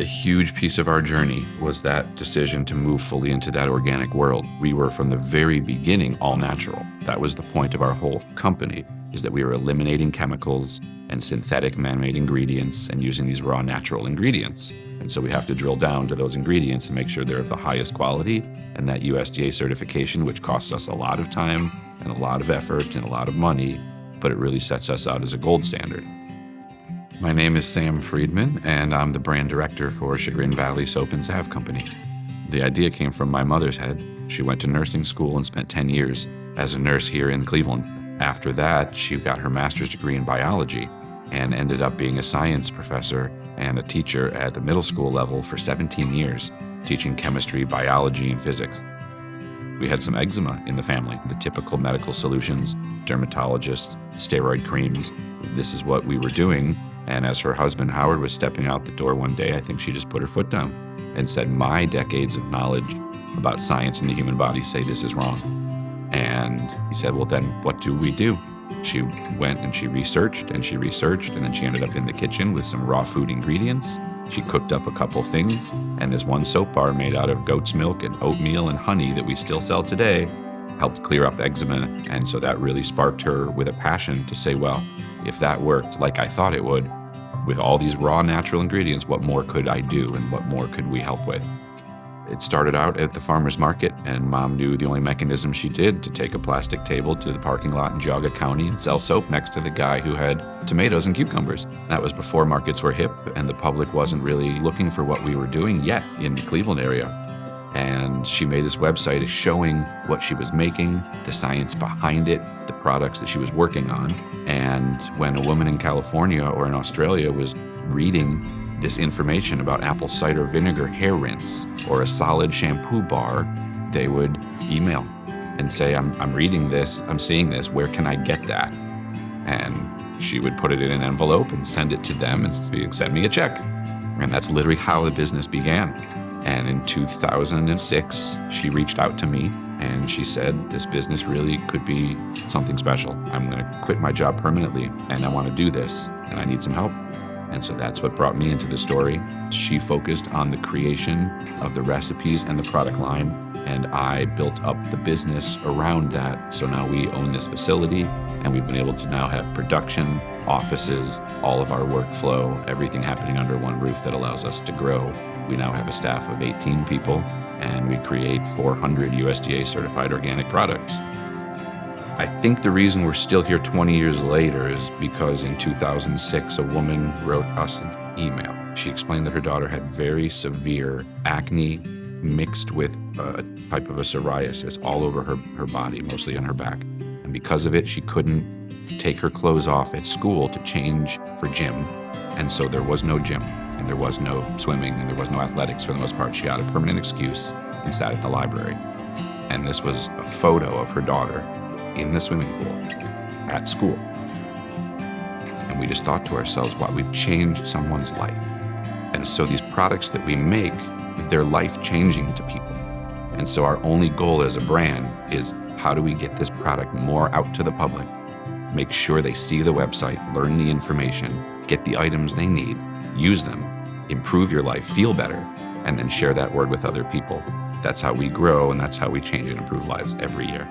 A huge piece of our journey was that decision to move fully into that organic world. We were from the very beginning all natural. That was the point of our whole company, is that we were eliminating chemicals and synthetic man-made ingredients and using these raw natural ingredients. And so we have to drill down to those ingredients and make sure they're of the highest quality, and that USDA certification, which costs us a lot of time and a lot of effort and a lot of money, but it really sets us out as a gold standard. My name is Sam Friedman, and I'm the brand director for Chagrin Valley Soap and Salve Company. The idea came from my mother's head. She went to nursing school and spent 10 years as a nurse here in Cleveland. After that, she got her master's degree in biology and ended up being a science professor and a teacher at the middle school level for 17 years, teaching chemistry, biology, and physics. We had some eczema in the family, the typical medical solutions, dermatologists, steroid creams. This is what we were doing. And as her husband Howard was stepping out the door one day, I think she just put her foot down and said, "My decades of knowledge about science and the human body say this is wrong." And he said, "Well, then what do we do?" She went and she researched, and then she ended up in the kitchen with some raw food ingredients. She cooked up a couple things, and this one soap bar made out of goat's milk and oatmeal and honey that we still sell today helped clear up eczema. And so that really sparked her with a passion to say, well, if that worked like I thought it would, with all these raw natural ingredients, what more could I do and what more could we help with? It started out at the farmer's market, and Mom knew the only mechanism she did to take a plastic table to the parking lot in Geauga County and sell soap next to the guy who had tomatoes and cucumbers. That was before markets were hip and the public wasn't really looking for what we were doing yet in the Cleveland area. And she made this website showing what she was making, the science behind it, the products that she was working on. And when a woman in California or in Australia was reading this information about apple cider vinegar hair rinse or a solid shampoo bar, they would email and say, I'm reading this, I'm seeing this, where can I get that? And she would put it in an envelope and send it to them and send me a check. And that's literally how the business began. And in 2006, she reached out to me and she said, this business really could be something special. I'm going to quit my job permanently and I want to do this and I need some help. And so that's what brought me into the story. She focused on the creation of the recipes and the product line, and I built up the business around that. So now we own this facility and we've been able to now have production, offices, all of our workflow, everything happening under one roof that allows us to grow. We now have a staff of 18 people, and we create 400 USDA certified organic products. I think the reason we're still here 20 years later is because in 2006, a woman wrote us an email. She explained that her daughter had very severe acne mixed with a type of a psoriasis all over her body, mostly on her back. And because of it, she couldn't take her clothes off at school to change for gym. And so there was no gym. And there was no swimming, and there was no athletics for the most part. She had a permanent excuse and sat at the library. And this was a photo of her daughter in the swimming pool at school. And we just thought to ourselves, wow, we've changed someone's life. And so these products that we make, they're life-changing to people. And so our only goal as a brand is, how do we get this product more out to the public? Make sure they see the website, learn the information, get the items they need, use them, improve your life, feel better, and then share that word with other people. That's how we grow, and that's how we change and improve lives every year.